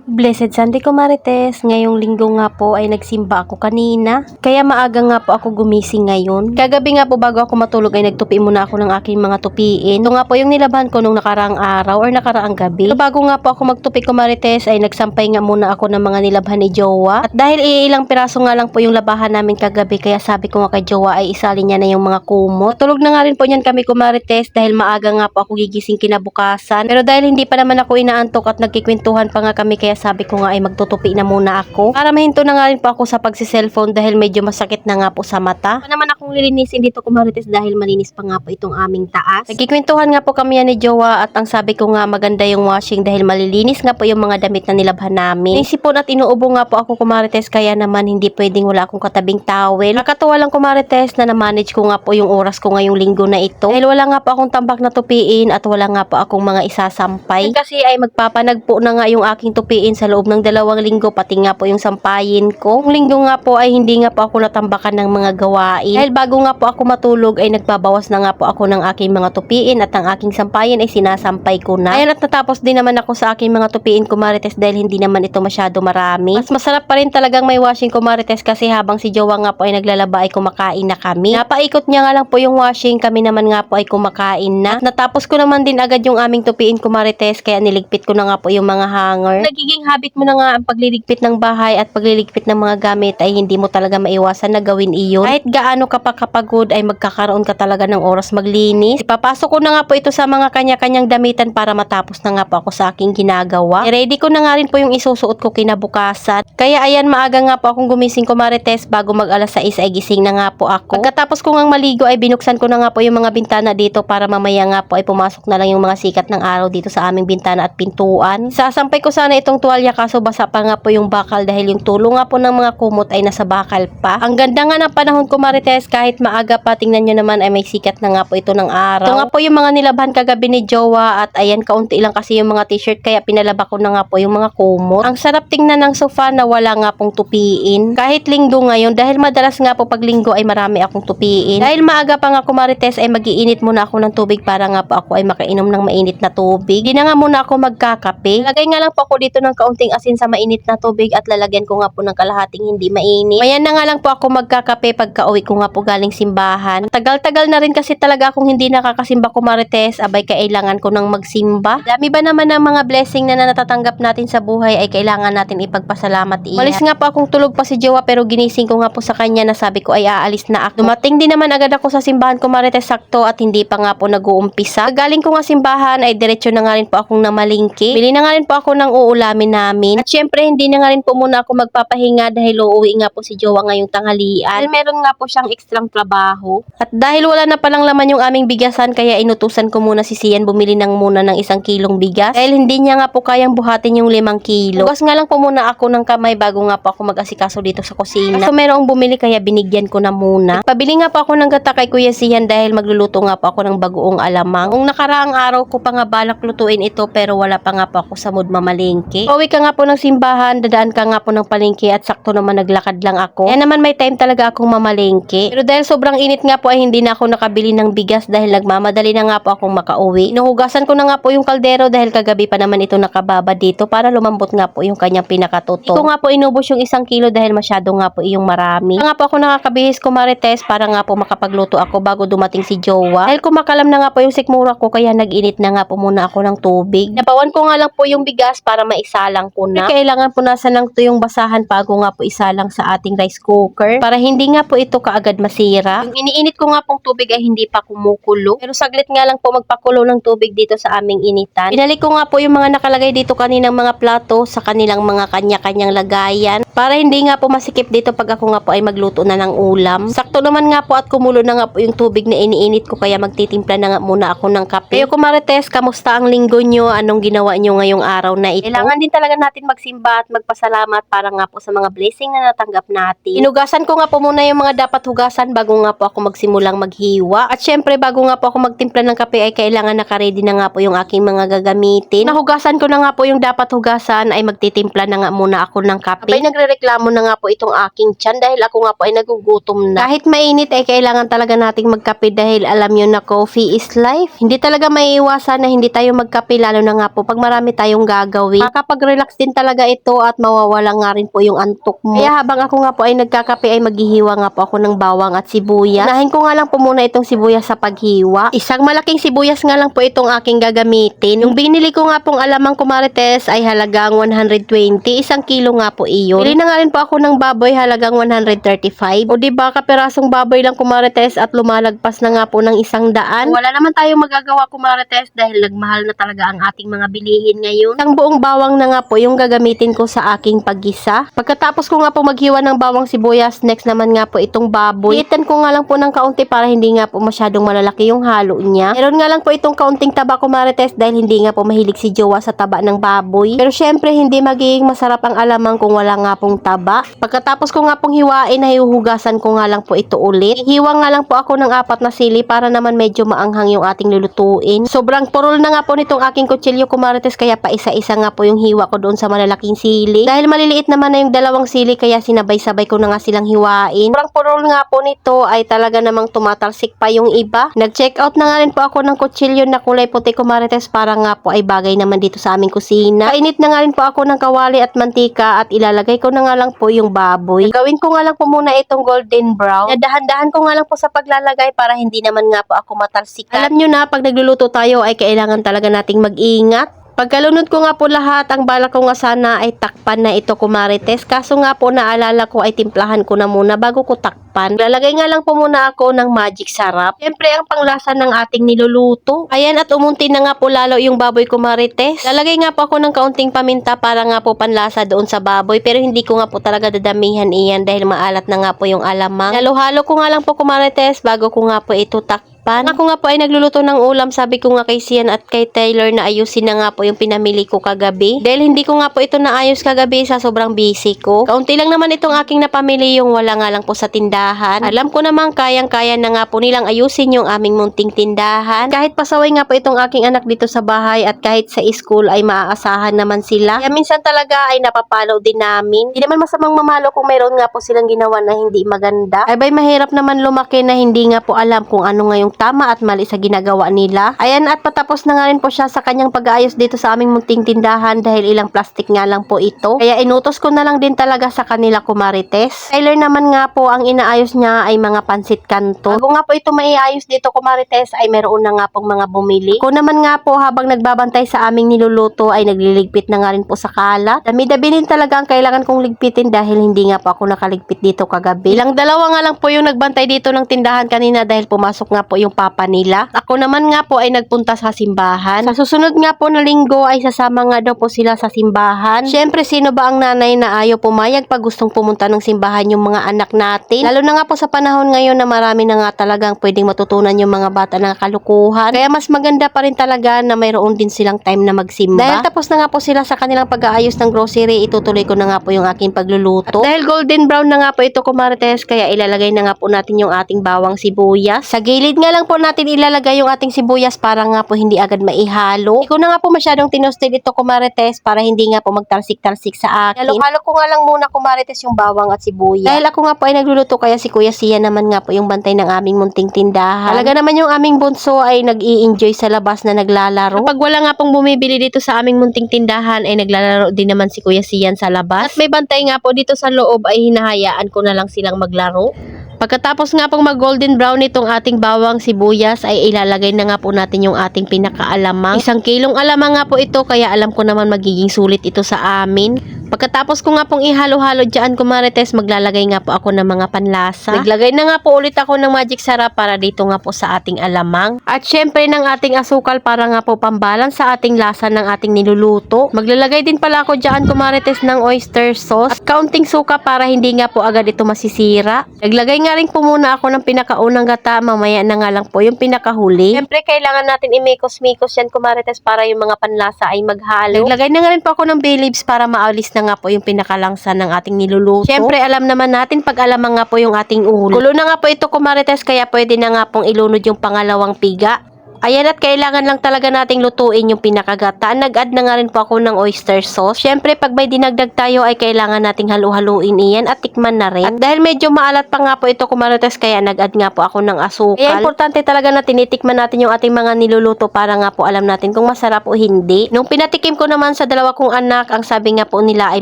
Blessed Sunday ko Marites, ngayong linggo nga po ay nagsimba ako kanina. Kaya maaga nga po ako gumising ngayon. Kagabi nga po bago ako matulog ay nagtupi muna ako ng aking mga tupiin. Ito nga po yung nilaban ko nung nakaraang araw or nakaraang gabi. Pero bago nga po ako magtupi ko Marites ay nagsampay nga muna ako ng mga nilabhan ni Jowa. At dahil ilang piraso nga lang po yung labahan namin kagabi kaya sabi ko nga kay Jowa ay isali niya na yung mga kumot. Tulog na nga rin po niyan kami ko Marites dahil maaga nga po ako gigising kinabukasan. Pero dahil hindi pa naman ako inaantok at nagkikwentuhan pa nga kami kaya sabi ko nga ay magtutupi na muna ako para mahinto na nga rin po ako sa pagsi-cellphone dahil medyo masakit na nga po sa mata. Pa naman akong lilinisin dito ko Marites dahil malinis pa nga po itong aming taas. Nagkikwentuhan nga po kami yan ni Jowa at ang sabi ko nga maganda yung washing dahil malilinis nga po yung mga damit na nilabhan namin. Naisipon at inuubo nga po ako Marites kaya naman hindi pwedeng wala akong katabing towel. Nakakatuwa lang Marites na na-manage ko nga po yung oras ko ngayong linggo na ito dahil wala nga po akong tambak na tupiin at wala nga po akong mga isasampay. Kasi ay magpapanagpo na nga yung aking tupiin sa loob ng 2 linggo pati nga po yung sampayin ko. Yung linggo nga po ay hindi nga po ako natambakan ng mga gawain. Dahil bago nga po ako matulog ay nagbabawas na nga po ako ng aking mga tupiin at ang aking sampayin ay sinasampay ko na. Ayan at natapos din naman ako sa aking mga tupiin ko Marites dahil hindi naman ito masyado marami. Mas masarap pa rin talagang may washing ko Marites kasi habang si Jowa nga po ay naglalaba ay kumakain na kami. Napaikot niya nga lang po yung washing, kami naman nga po ay kumakain na. At natapos ko naman din agad yung aming tupiin ko Marites kaya niligpit ko na nga po yung mga hanger. Nagiging habit mo na nga ang pagliligpit ng bahay at pagliligpit ng mga gamit ay hindi mo talaga maiwasan na gawin iyon. Kahit gaano ka pa kapagod ay magkakaroon ka talaga ng oras maglinis. Ipapasok ko na nga po ito sa mga kanya-kanyang damitan para matapos na nga po ako sa aking ginagawa. I-ready ko na nga rin po yung isusuot ko kinabukasan. Kaya ayan maaga nga po akong gumising ko Marites bago mag 6:00 ay gising na nga po ako. Pagkatapos ko ngang maligo ay binuksan ko na nga po yung mga bintana dito para mamaya nga po ay pumasok na lang yung mga sikat ng araw dito sa aming bintana at pintuan. Sasampay ko sana itong tuwalya kaso basa pa nga po yung bakal dahil yung tulo nga po ng mga kumot ay nasa bakal pa. Ang ganda nga ng panahon ko Marites kahit maaga pa, tingnan nyo naman ay may sikat na nga po ito ng araw. Ito nga po yung mga nilabhan kagabi ni Jowa at ayan kaunti lang kasi yung mga t-shirt kaya pinalaba ko na nga po yung mga kumot. Ang sarap tingnan ng sofa na wala nga pong tupiin. Kahit linggo ngayon dahil madalas nga po pag linggo ay marami akong tupiin. Dahil maaga pa nga ko Marites ay mag-iinit muna ako ng tubig para nga po ako ay makainom ng mainit na tubig. Di na nga muna ako magkakape. Lagay nga lang po ako dito ng kaunting asin sa mainit na tubig at lalagyan ko nga po ng kalahating hindi mainit. Mayan na nga lang po ako magkakape pagka uwi ko nga po galing simbahan. Tagal-tagal na rin kasi talaga akong hindi nakakasimba ko Marites, abay kailangan ko nang magsimba. Dami ba naman ng mga blessing na natatanggap natin sa buhay ay kailangan natin ipagpasalamat iyan. Malis nga po akong tulog pa si Jowa pero ginising ko nga po sa kanya na sabi ko ay aalis na ako. Dumating din naman agad ako sa simbahan ko Marites sakto at hindi pa nga po nag-uumpisa. Galing ko nga simbahan ay diretso na nga rin po akong namalingki. Bili na nga rin po ako ng uulamin namin. At syempre hindi na nga rin po muna ako magpapahinga dahil uuwi nga po si Jowa ngayong tanghalian. Dahil meron nga po siyang ekstrang trabaho. At dahil wala na palang laman yung aming bigasan kaya inutusan ko muna si Sian bumili muna ng 1 kilong bigas. Dahil hindi niya nga po kayang buhatin yung 5 kilo. Hugas nga lang po muna ako ng kamay bago nga po ako mag-asikaso dito sa kusina. So merong bumili kaya binigyan ko na muna. Pabili nga po ako ng gata kay Kuya Sian dahil magluluto nga po ako ng bagoong alamang. Kung nakaraang araw ko pa nga balak lutuin ito pero wala pa nga po ako sa mood mamalengke. Pauwi ka nga po ng simbahan, dadaan ka nga po ng palengke at sakto naman naglakad lang ako. Kaya naman may time talaga akong mamalengke. Pero dahil sobrang init nga po ay hindi na ako nakabili ng bigas dahil nagmamadali na nga po akong makauwi. Inuhugasan ko na nga po yung kaldero dahil kagabi pa naman ito nakababa dito para lumambot nga po yung kanyang pinakatuto. Ito nga po inubos yung 1 kilo dahil masyado nga po yung marami. Kaya nga po ako nakakabihis ko Marites para nga po makapagluto ako bago dumating si Jowa. Dahil kumakalam na nga po yung sikmura ko kaya nag-init na nga po muna ako ng tubig. Napawan ko nga lang po yung bigas para maisalang ko na. Kailangan punasan ng tuyong basahan bago nga po isalang sa ating rice cooker para hindi nga po ito kaagad masira. Yung iniinit ko nga pong tubig ay hindi pa kumukulo. Pero saglit nga lang po magpakulo ng tubig dito sa aming initan. Binalik ko nga po yung mga nakalagay dito kaninang mga plato sa kanilang mga kanya-kanyang lagayan para hindi nga po masikip dito pag ako nga po ay magluto na ng ulam. Sakto naman nga po at kumulo na nga po yung tubig na iniinit ko kaya magtitimpla na nga muna ako ng kape. Kayo ko Marites, kamusta ang linggo nyo? Anong ginawa nyo ngayong araw na ito? Kailangan din talaga natin magsimba at magpasalamat para nga po sa mga blessing na natanggap natin. Hinugasan ko nga po muna yung mga dapat hugasan bago nga po ako magsimulang maghiwa. At syempre bago nga po ako magtimpla ng kape ay kailangan nakaready na nga po yung aking mga gagamitin. Nahugasan ko na nga po yung dapat hugasan ay magtitimpla na nga muna ako ng kape. Abay nagrereklamo na nga po itong aking tiyan dahil ako nga po ay nagugutom na. Kahit mainit ay kailangan talaga nating magkape dahil alam nyo na coffee is life. Hindi talaga maiiwasan na hindi tayo magkape lalo na nga po pag marami tayong gagawin. Kapag mag-relax din talaga ito at mawawala nga rin po yung antok mo. Kaya habang ako nga po ay nagkakape ay maghihiwa nga po ako ng bawang at sibuyas. Unahin ko nga lang po muna itong sibuyas sa paghiwa. Isang malaking sibuyas nga lang po itong aking gagamitin. Yung binili ko nga pong alamang kumarites ay halagang 120. Isang kilo nga po iyon. Bili na nga rin po ako ng baboy halagang 135. O diba kapirasong baboy lang kumarites at lumalagpas na nga po ng 100. Wala naman tayong magagawa kumarites dahil nagmahal na talaga ang ating mga bilihin ngayon. Ang buong bawang na nga po yung gagamitin ko sa aking paggisa. Pagkatapos ko nga po maghiwa ng bawang sibuyas, next naman nga po itong baboy. Hitan ko nga lang po ng kaunti para hindi nga po masyadong malalaki yung halo niya. Meron nga lang po itong kaunting taba kumarites dahil hindi nga po mahilig si Jowa sa taba ng baboy. Pero syempre hindi magiging masarap ang alamang kung wala nga pong taba. Pagkatapos ko nga pong hiwain, hihuhugasan ko nga lang po ito ulit. Hihiwa nga lang po ako ng 4 na sili para naman medyo maanghang yung ating lulutuin. Sobrang purol na nga po nitong aking kutsilyo kumarites kaya pa isa-isa nga po yung hiwa ko doon sa malalaking sili. Dahil maliliit naman na yung 2 sili kaya sinabay-sabay ko na nga silang hiwain. Sobrang purol nga po nito ay talaga namang tumatalsik pa yung iba. Nag-check out na nga rin po ako ng kutsilyo na kulay puti kumarites para nga po ay bagay naman dito sa aming kusina. Painit na nga rin po ako ng kawali at mantika at ilalagay ko na nga lang po yung baboy. Gawin ko nga lang po muna itong golden brown. Dahan-dahan ko nga lang po sa paglalagay para hindi naman nga po ako matalsikan. Alam nyo na pag nagluluto tayo ay kailangan talaga nating mag-ingat. Pagkalunod ko nga po lahat, ang bala ko nga sana ay takpan na ito kumarites. Kaso nga po naalala ko ay timplahan ko na muna bago ko takpan. Lalagay nga lang po muna ako ng magic sarap. Siyempre ang panglasa ng ating niluluto. Ayan at umunti na nga po lalo yung baboy kumarites. Lalagay nga po ako ng kaunting paminta para nga po panlasa doon sa baboy. Pero hindi ko nga po talaga dadamihan iyan dahil maalat na nga po yung alamang. Halo-halo ko nga lang po kumarites bago ko nga po ito takpan. Ako nga po ay nagluluto ng ulam. Sabi ko nga kay Sian at kay Taylor na ayusin na nga po yung pinamili ko kagabi. Dahil hindi ko nga po ito naayos kagabi sa sobrang busy ko. Kaunti lang naman itong aking napamili yung wala nga lang po sa tindahan. Alam ko naman kayang-kaya na nga po nilang ayusin yung aming munting tindahan. Kahit pasaway nga po itong aking anak dito sa bahay at kahit sa school ay maaasahan naman sila. Kaya minsan talaga ay napapalo din namin. Hindi naman masamang mamalo kung mayroon nga po silang ginawa na hindi maganda. Ay bay mahirap naman lumaki na hindi nga po alam kung ano nga yung tama at mali sa ginagawa nila. Ayan at patapos na nga rin po siya sa kanyang pag-aayos dito sa aming munting tindahan dahil ilang plastic nga lang po ito. Kaya inutos ko na lang din talaga sa kanila kumarites. Tyler naman nga po ang inaayos niya ay mga pansit kanto. Bago nga po ito maiayos dito kumarites ay meron na nga pong mga bumili. Ako naman nga po habang nagbabantay sa aming niluluto ay nagliligpit na nga rin po sa kalat. Dami-dami din talaga ang kailangan kong ligpitin dahil hindi nga po ako nakaligpit dito kagabi. Ilang dalawa nga lang po yung nagbantay dito ng tindahan kanina dahil pumasok nga po yung papa nila. Ako naman nga po ay nagpunta sa simbahan. Sa susunod nga po na linggo ay sasama nga daw po sila sa simbahan. Syempre sino ba ang nanay na ayaw pumayag pag gustong pumunta ng simbahan yung mga anak natin? Lalo na nga po sa panahon ngayon na marami na nga talagang pwedeng matutunan yung mga bata ng kalukuhan. Kaya mas maganda pa rin talaga na mayroon din silang time na magsimba. Dahil tapos na nga po sila sa kanilang pag-aayos ng grocery, itutuloy ko na nga po yung aking pagluluto. At dahil golden brown na nga po ito kumarites, kaya ilalagay na nga po natin yung ating bawang sibuyas. Sa gilid nga lang po natin ilalagay yung ating sibuyas para nga po hindi agad maihalo. Hindi ko na nga po masyadong tinusted ito kumarites para hindi nga po magtalsik-talsik sa akin. Halo-halo ko nga lang muna kumarites yung bawang at sibuyas. Dahil ako nga po ay nagluluto kaya si Kuya Sian naman nga po yung bantay ng aming munting tindahan. Talaga naman yung aming bunso ay nag-i-enjoy sa labas na naglalaro. Kapag wala nga pong bumibili dito sa aming munting tindahan ay naglalaro din naman si Kuya Sian sa labas. At may bantay nga po dito sa loob ay hinahayaan ko na lang silang maglaro. Pagkatapos nga pong mag golden brown itong ating bawang sibuyas ay ilalagay na nga po natin yung ating pinakaalamang. 1 kilong alamang nga po ito kaya alam ko naman magiging sulit ito sa amin. Pagkatapos ko nga pong ihalo-halo dyan kumarites, maglalagay nga po ako ng mga panlasa. Naglagay na nga po ulit ako ng magic sarap para dito nga po sa ating alamang. At syempre ng ating asukal para nga po pambalance sa ating lasa ng ating niluluto. Maglalagay din pala ako dyan kumarites ng oyster sauce at kaunting suka para hindi nga po agad ito masisira. Naglagay nga rin po muna ako ng pinakaunang gata, mamaya na nga lang po yung pinakahuli. Syempre kailangan natin imikos-mikos yan kumarites para yung mga panlasa ay maghalo. Naglagay na nga rin po ako ng bay leaves para maalis na nga po yung pinakalangsa ng ating niluluto. Syempre alam naman natin pag alamang nga po yung ating ulo. Kulo na nga po ito kumarites kaya pwede na nga pong ilunod yung pangalawang piga. Ayan, at kailangan lang talaga nating lutuin yung pinakagata. Nag-add na nga rin po ako ng oyster sauce. Syempre, pag may dinagdag tayo ay kailangan nating halu-haluin iyan at tikman na rin. At dahil medyo maalat pa nga po ito kumarites, kaya nag-add nga po ako ng asukal. Kaya importante talaga na tinitikman natin yung ating mga niluluto para nga po alam natin kung masarap o hindi. Nung pinatikim ko naman sa dalawa kong anak, ang sabi nga po nila ay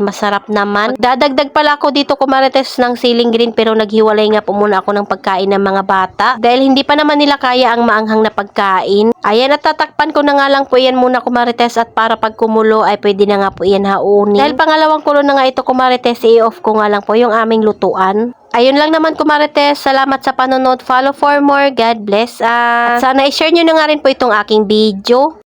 masarap naman. Dadagdag pala ako dito kumarites ng siling green, pero naghiwalay nga po muna ako ng pagkain ng mga bata dahil hindi pa naman nila kaya ang maanghang na pagkain. Ayan, at tatakpan ko na nga lang po yan muna kumarites, at para pag kumulo ay pwede na nga po yan haunin. Dahil pangalawang kulo na nga ito kumarites, i-off ko nga lang po yung aming lutuan. Ayun lang naman kumarites, salamat sa panonood, follow for more, God bless, at sana i-share nyo na nga rin po itong aking video.